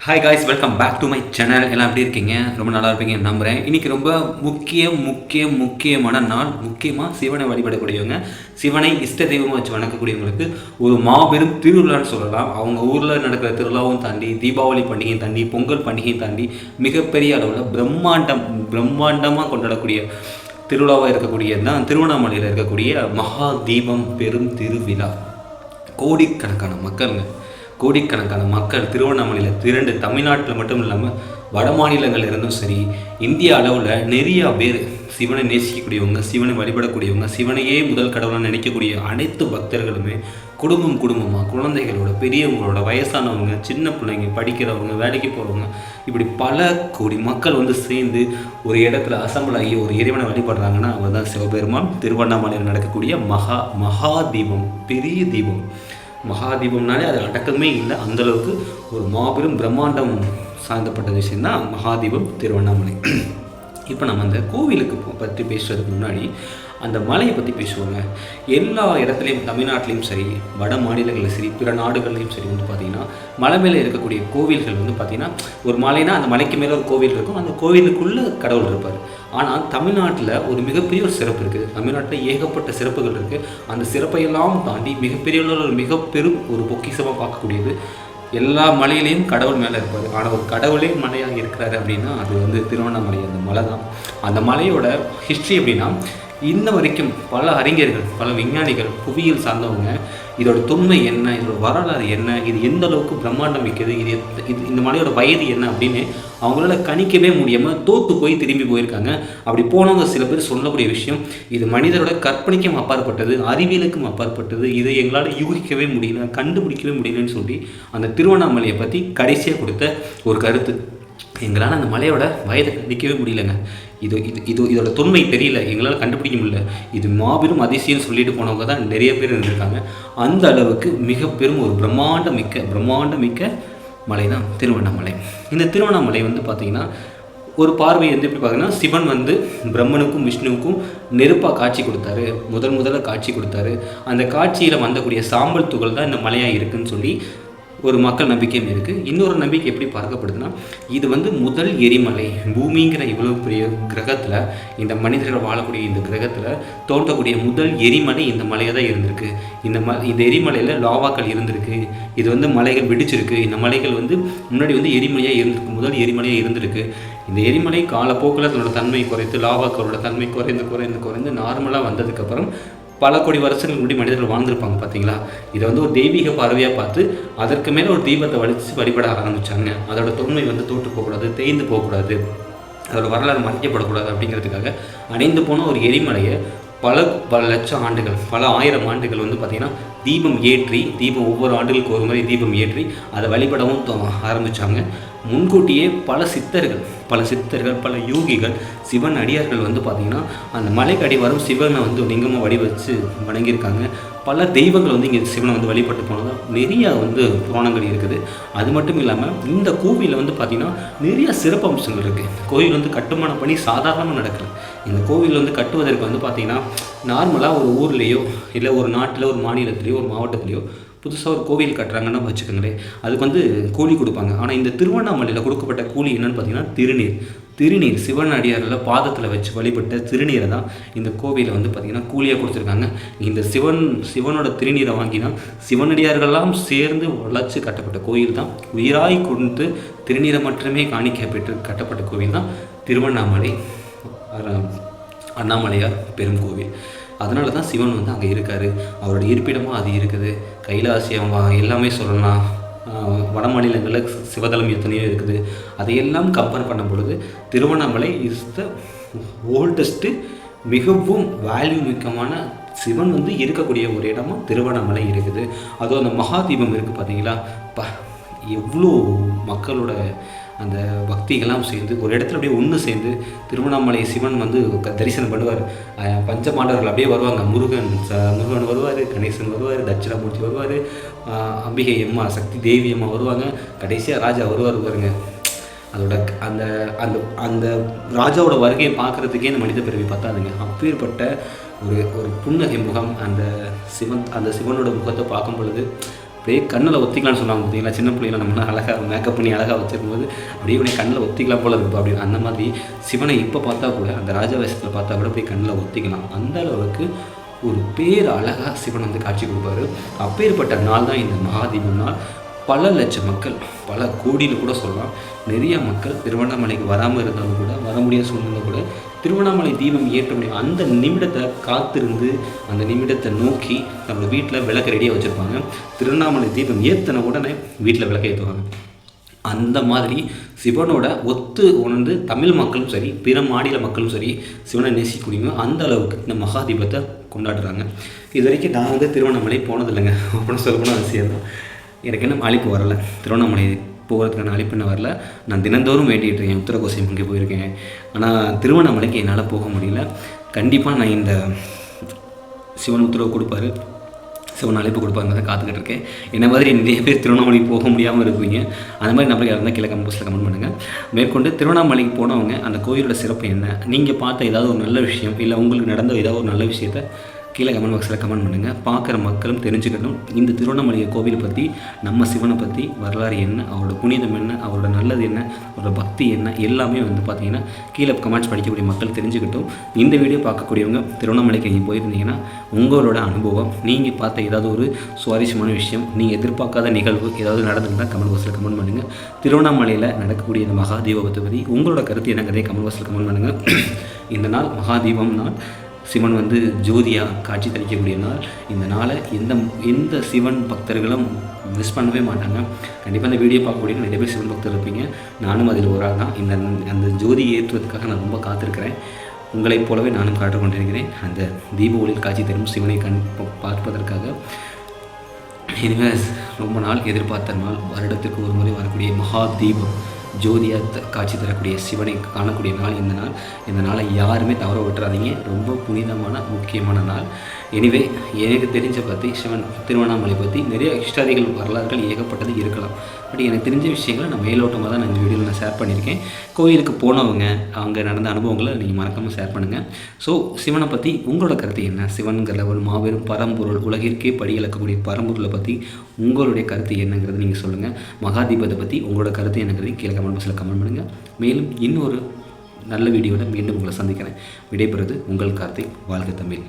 Hi guys, welcome back to my channel. எல்லாம் எப்படி இருக்கீங்க? ரொம்ப நல்லா இருப்பீங்கன்னு நம்புகிறேன். இன்றைக்கி ரொம்ப முக்கியமான நாள். முக்கியமாக சிவனை வழிபடக்கூடியவங்க, சிவனை இஷ்ட தெய்வமாக வச்சு வணக்கக்கூடியவங்களுக்கு ஒரு மாபெரும் திருவிழான்னு சொல்லலாம். அவங்க ஊரில் நடக்கிற திருவிழாவும் தாண்டி, தீபாவளி பண்டிகையும் தாண்டி, பொங்கல் பண்டிகையும் தாண்டி மிகப்பெரிய அளவில் பிரம்மாண்டமாக கொண்டாடக்கூடிய திருவிழாவாக இருக்கக்கூடியது தான் திருவண்ணாமலையில் இருக்கக்கூடிய மகா தீபம் பெரும் திருவிழா. கோடிக்கணக்கான மக்கள் திருவண்ணாமலையில் திரண்டு தமிழ்நாட்டில் மட்டும் இல்லாமல் வட மாநிலங்கள் இருந்தும் சரி, இந்திய அளவில் நிறையா பேர் சிவனை நேசிக்கக்கூடியவங்க, சிவனை வழிபடக்கூடியவங்க, சிவனையே முதல் கடவுளாக நினைக்கக்கூடிய அனைத்து பக்தர்களுமே குடும்பமாக குழந்தைகளோட, பெரியவங்களோட, வயசானவங்க, சின்ன பிள்ளைங்க, படிக்கிறவங்க, வேலைக்கு போகிறவங்க, இப்படி பல கோடி மக்கள் சேர்ந்து ஒரு இடத்துல அசம்பிள் ஆகி ஒரு இறைவனை வழிபடுறாங்கன்னா அவர் தான் சிவபெருமான். திருவண்ணாமலையில் நடக்கக்கூடிய மகா தீபம், பெரிய தீபம். மகாதீபம்னாலே அது அடக்கமே இல்லை, அந்தளவுக்கு ஒரு மாபெரும் பிரம்மாண்டம் சார்ந்தப்பட்ட விஷயந்தான் மகாதீபம் திருவண்ணாமலை. இப்போ நம்ம அந்த கோவிலுக்கு பற்றி பேசுகிறதுக்கு முன்னாடி அந்த மலையை பற்றி பேசுவாங்க. எல்லா இடத்துலையும், தமிழ்நாட்டிலையும் சரி, வட மாநிலங்களிலும் சரி, பிற நாடுகள்லையும் சரி பார்த்திங்கன்னா மலை மேலே இருக்கக்கூடிய கோவில்கள் பார்த்திங்கன்னா, ஒரு மலைனா அந்த மலைக்கு மேலே ஒரு கோவில் இருக்கும், அந்த கோவிலுக்குள்ளே கடவுள் இருப்பார். ஆனால் தமிழ்நாட்டில் ஒரு மிகப்பெரிய ஒரு சிறப்பு இருக்குது. தமிழ்நாட்டில் ஏகப்பட்ட சிறப்புகள் இருக்குது. அந்த சிறப்பையெல்லாம் தாண்டி மிகப்பெரிய மிகப்பெரும் ஒரு பொக்கிஷமாக பார்க்கக்கூடியது, எல்லா மலையிலையும் கடவுள் மேலே இருப்பார். ஆனால் ஒரு கடவுளே மலையாக இருக்கிறாரு அப்படின்னா அது திருவண்ணாமலை அந்த மலை தான். அந்த மலையோட ஹிஸ்ட்ரி அப்படின்னா, இன்ன வரைக்கும் பல அறிஞர்கள், பல விஞ்ஞானிகள், புவியியல் சார்ந்தவங்க இதோட தொன்மை என்ன, இதோட வரலாறு என்ன, இது எந்த அளவுக்கு பிரம்மாண்டம் வைக்கிறது, இந்த மலையோட வயது என்ன அப்படின்னு அவங்களால கணிக்கவே முடியாமல் தோற்று போய் திரும்பி போயிருக்காங்க. அப்படி போனவங்க சில பேர் சொல்லக்கூடிய விஷயம், இது மனிதரோட கற்பனைக்கும் அப்பாற்பட்டது, அறிவியலுக்கும் அப்பாற்பட்டது, இதை எங்களால் யூகிக்கவே முடியல, கண்டுபிடிக்கவே முடியலன்னு சொல்லி அந்த திருவண்ணாமலையை பற்றி கடைசியாக கொடுத்த ஒரு கருத்து. எங்களால் அந்த மலையோட வயதை கண்டிக்கவே முடியலைங்க, இதோட தொன்மை தெரியல, எங்களால் கண்டுபிடிக்க முடியல, இது மாபெரும் அதிசயம் சொல்லிட்டு போனவங்க தான் நிறைய பேர் இருந்திருக்காங்க. அந்த அளவுக்கு மிகப்பெரும் ஒரு பிரம்மாண்ட மிக்க மலை தான் திருவண்ணாமலை. இந்த திருவண்ணாமலை பார்த்திங்கன்னா, ஒரு பார்வை எப்படி பார்த்திங்கன்னா, சிவன் பிரம்மனுக்கும் விஷ்ணுவுக்கும் நெருப்பாக காட்சி கொடுத்தாரு, முதல்ல காட்சி கொடுத்தாரு. அந்த காட்சியில் வந்தக்கூடிய சாம்பல் துகள் தான் இந்த மலையாக இருக்குதுன்னு சொல்லி ஒரு மக்கள் நம்பிக்கையும் இருக்குது. இன்னொரு நம்பிக்கை எப்படி பார்க்கப்படுதுன்னா, இது முதல் எரிமலை, பூமிங்கிற இவ்வளோ பெரிய கிரகத்தில், இந்த மனிதர்கள் வாழக்கூடிய இந்த கிரகத்தில் தோன்றக்கூடிய முதல் எரிமலை இந்த மலையாக தான் இருந்திருக்கு. இந்த எரிமலையில் லாவாக்கள் இருந்திருக்கு. இது மலைகள் வெடிச்சிருக்கு. இந்த மலைகள் முன்னாடி எரிமலையாக இருந்திருக்கு, முதல் எரிமலையாக இருந்திருக்கு. இந்த எரிமலை காலப்போக்கில் அதனோட தன்மை குறைத்து, லாவாக்களோட தன்மை குறைந்து நார்மலாக வந்ததுக்கப்புறம் பல கோடி வருஷங்களுக்கு முன்னாடி மனிதர்கள் வாழ்ந்திருப்பாங்க பார்த்தீங்களா. இதை ஒரு தெய்வீக பார்வையாக பார்த்து அதற்கு மேலே ஒரு தீபத்தை வழிபட ஆரம்பித்தாங்க. அதோட தொன்மை தோற்று போகக்கூடாது, தேய்ந்து போகக்கூடாது, அதோட வரலாறு மறைக்கப்படக்கூடாது அப்படிங்கிறதுக்காக அணைந்து போன ஒரு எரிமலையை பல லட்சம் ஆண்டுகள், பல ஆயிரம் ஆண்டுகள் பார்த்திங்கன்னா தீபம் ஒவ்வொரு ஆண்டுகளுக்கு ஒரு முறை தீபம் ஏற்றி அதை வழிபடவும் ஆரம்பித்தாங்க. முன்கூட்டியே பல சித்தர்கள், பல யோகிகள், சிவன் அடியார்கள் பார்த்திங்கன்னா அந்த மலைக்கு அடிவாரம் சிவனை லிங்கமாக வடிவச்சு வணங்கியிருக்காங்க. பல தெய்வங்கள் இங்கே சிவனை வழிபட்டு போனதாக நிறையா புராணங்கள் இருக்குது. அது மட்டும் இல்லாமல் இந்த கோவிலில் பார்த்திங்கன்னா நிறையா சிறப்பு அம்சங்கள் இருக்குது. கோவில் கட்டுமான பணி சாதாரணமாக நடக்கல. இந்த கோவில் கட்டுவதற்கு பார்த்திங்கன்னா, நார்மலாக ஒரு ஊர்லேயோ இல்லை ஒரு நாட்டில், ஒரு மாநிலத்திலேயோ, ஒரு மாவட்டத்திலேயோ புதுசாக ஒரு கோவில் கட்டுறாங்கன்னா வச்சுக்கோங்களேன், அதுக்கு கூலி கொடுப்பாங்க. ஆனால் இந்த திருவண்ணாமலையில் கொடுக்கப்பட்ட கூலி என்னென்னு பார்த்தீங்கன்னா, திருநீர் சிவன் அடியாரில் பாதத்தில் வச்சு வழிபட்ட திருநீரை தான் இந்த கோவிலை பார்த்திங்கன்னா கூலியாக கொடுத்துருக்காங்க. இந்த சிவனோட திருநீரை வாங்கி தான் சிவனடியார்களெல்லாம் சேர்ந்து வளர்ச்சி கட்டப்பட்ட கோவில் தான். உயிராய் கொண்டு திருநீரை மட்டுமே காணிக்க பெற்று கட்டப்பட்ட கோவில் தான் திருவண்ணாமலை அண்ணாமலையார் பெரும் கோவில். அதனால தான் சிவன் அங்கே இருக்கார். அவரோட இருப்பிடமாக அது இருக்குது. கைலாசியம் எல்லாமே சொல்லலாம். வட மாநிலங்களில் சிவதலம் எத்தனையோ இருக்குது. அதையெல்லாம் கம்பேர் பண்ணும் பொழுது திருவண்ணாமலை இஸ் த ஓல்டஸ்ட்டு, மிகவும் வேல்யூ மிக்கமான சிவன் இருக்கக்கூடிய ஒரு இடமா திருவண்ணாமலை இருக்குது. அதுவும் அந்த மகாதீபம் இருக்குது பார்த்தீங்களா, எவ்வளோ மக்களோட அந்த பக்திகள்லாம் சேர்ந்து ஒரு இடத்துல அப்படியே ஒன்று சேர்ந்து திருவண்ணாமலை சிவன் தரிசனம் பண்ணுவார். பஞ்சபாண்டவர்கள் அப்படியே வருவாங்க. முருகன் வருவார், கணேசன் வருவார், தட்சிணாமூர்த்தி வருவார், அம்பிகை அம்மா, சக்தி தேவி அம்மா வருவாங்க, கடைசியாக ராஜா வருவார் பாருங்க. அதோட அந்த அந்த அந்த ராஜாவோட வருகையை பார்க்குறதுக்கே இந்த மனித பிறவி பார்த்தாதுங்க. அப்பேற்பட்ட ஒரு புன்னகை முகம் அந்த சிவனோட முகத்தை பார்க்கும் பொழுது அப்படியே கண்ணில் ஒத்திக்கலாம்னு சொன்னாங்க பார்த்தீங்களா, சின்ன பிள்ளைகளை நம்ம அழகாக மேக்கப் பண்ணி அழகாக வச்சுருக்கும்போது அப்படியே உடனே கண்ணில் ஒத்திக்கலாம் போல இருக்கும். அப்படி அந்த மாதிரி சிவனை இப்போ பார்த்தா கூட, அந்த ராஜவேஷத்தில் பார்த்தா கூட அப்படியே கண்ணில் ஒத்திக்கலாம். அந்த அளவுக்கு ஒரு பேர் அழகாக சிவன் வந்து காட்சி கொடுப்பாரு. அப்பேற்பட்ட நாள் தான் இந்த மகாதீபம் நாள். பல லட்சம் மக்கள், பல கோடியில் கூட சொல்லலாம், நிறைய மக்கள் திருவண்ணாமலைக்கு வராமல் இருந்தாலும் கூட, வர முடியாத சூழ்நிலை கூட திருவண்ணாமலை தீபம் ஏற்ற முடியும் அந்த நிமிடத்தை காத்திருந்து, அந்த நிமிடத்தை நோக்கி நம்மளோட வீட்டில் விளக்கு ரெடியாக வச்சுருப்பாங்க. திருவண்ணாமலை தீபம் ஏற்றின உடனே வீட்டில் விளக்க ஏற்றுவாங்க. அந்த மாதிரி சிவனோட உணர்ந்து தமிழ் மக்களும் சரி, பிற மாநில மக்களும் சரி சிவனை நேசிக்கக்கூடியவங்க அந்த அளவுக்கு இந்த மகாதீபத்தை கொண்டாடுறாங்க. இது வரைக்கும் நான் வந்து திருவண்ணாமலை போனதில்லைங்க, அப்படின்னு சொல்லணும்னு அவசியம் தான். எனக்கு என்ன அழைப்பு வரலை, திருவண்ணாமலை போகிறதுக்கான அழைப்பு என்ன வரல. நான் தினந்தோறும் வேண்டிகிட்டு இருக்கேன், உத்தரகோசி இங்கே போயிருக்கேன். ஆனால் திருவண்ணாமலைக்கு என்னால் போக முடியல. கண்டிப்பாக நான் இந்த சிவன் உத்தரவு கொடுப்பாரு, சிவன் அழைப்பு கொடுப்பாங்க தான் காத்துக்கிட்டு இருக்கேன். என்ன மாதிரி நிறைய பேர் திருவண்ணாமலைக்கு போக முடியாமல் இருப்பீங்க. அந்த மாதிரி நம்பருக்கு இருந்தால் கீழே கமெண்ட்ஸில் கமெண்ட் பண்ணுங்கள். மேற்கொண்டு திருவண்ணாமலைக்கு போனவங்க அந்த கோயிலோட சிறப்பு என்ன, நீங்கள் பார்த்த ஏதாவது ஒரு நல்ல விஷயம், இல்லை உங்களுக்கு நடந்த ஏதாவது ஒரு நல்ல விஷயத்தை கீழே கமெண்ட் பாக்ஸில் கமெண்ட் பண்ணுங்கள். பார்க்குற மக்களும் தெரிஞ்சுக்கணும் இந்த திருவண்ணாமலை கோவிலை பற்றி, நம்ம சிவனை பற்றி வரலாறு என்ன, அவரோட புனிதம் என்ன, அவரோட நல்லது என்ன, அவரோட பக்தி என்ன, எல்லாமே வந்து பார்த்திங்கன்னா கீழே கமெண்ட்ஸ் படிக்கக்கூடிய மக்கள் தெரிஞ்சுக்கிட்டும். இந்த வீடியோ பார்க்கக்கூடியவங்க திருவண்ணாமலைக்கு நீங்கள் போயிருந்தீங்கன்னா உங்களோட அனுபவம், நீங்கள் பார்த்த ஏதாவது ஒரு சுவாரஸ்யமான விஷயம், நீங்கள் எதிர்பார்க்காத நிகழ்வு ஏதாவது நடந்திருந்தால் கமெண்ட் பாக்ஸில் கமெண்ட் பண்ணுங்கள். திருவண்ணாமலையில் நடக்கக்கூடிய இந்த மகாதீபத்தை பற்றி உங்களோட கருத்து என்னங்கிறதே கமெண்ட் பாக்ஸில் கமெண்ட் பண்ணுங்கள். இந்த நாள் மகாதீபம் நாள், சிவன் வந்து ஜோதியாக காட்சி தளிக்கக்கூடிய நாள். இந்த நாளை எந்த சிவன் பக்தர்களும் மிஸ் பண்ணவே மாட்டாங்க. கண்டிப்பாக இந்த வீடியோ பார்க்கக்கூடிய நிறைய பேர் சிவன் பக்தர் இருப்பீங்க, நானும் அதில் ஒரு ஆள் தான். அந்த ஜோதி ஏற்றுவதற்காக நான் ரொம்ப காத்திருக்கிறேன். உங்களைப் போலவே நானும் காட்டு கொண்டிருக்கிறேன் அந்த தீப ஒளியில் காட்சி தரும் சிவனை பார்ப்பதற்காக. இனிமேல் ரொம்ப நாள் எதிர்பார்த்த நாள், வருடத்திற்கு ஒரு முறை வரக்கூடிய மகா தீபம், ஜோதியாக காட்சி தரக்கூடிய சிவனை காணக்கூடிய நாள் இந்த நாள். இந்த நாளை யாருமே தவற விட்டுறாதீங்க, ரொம்ப புனிதமான முக்கியமான நாள். எனிவே, எனக்கு தெரிஞ்ச பற்றி சிவன் திருவண்ணாமலை பற்றி நிறைய ஹிஸ்டாரிகள் வரலாறுகள் ஏகப்பட்டது இருக்கலாம். பட் எனக்கு தெரிஞ்ச விஷயங்களை நான் மேலோட்டமாக தான் இந்த வீடியோவில் நான் ஷேர் பண்ணியிருக்கேன். கோயிலுக்கு போனவங்க அவங்க நடந்த அனுபவங்களை நீங்கள் மறக்காமல் ஷேர் பண்ணுங்கள். ஸோ சிவனை பற்றி உங்களோட கருத்து என்ன, சிவன்கிற ஒரு மாபெரும் பரம்பொருள், உலகிற்கே படியிழக்கக்கூடிய பரம்பொருளை பற்றி உங்களுடைய கருத்து என்னங்கிறது நீங்கள் சொல்லுங்கள். மகாதீபத்தை பற்றி உங்களோட கருத்து என்னங்கிறது கீழே கமெண்ட் பாக்ஸில் கமெண்ட் பண்ணுங்கள். மேலும் இன்னொரு நல்ல வீடியோவில் மீண்டும் உங்களை சந்திக்கிறேன். விடைபெறுவது உங்கள் கார்த்திக். வாழ்க தமிழ்.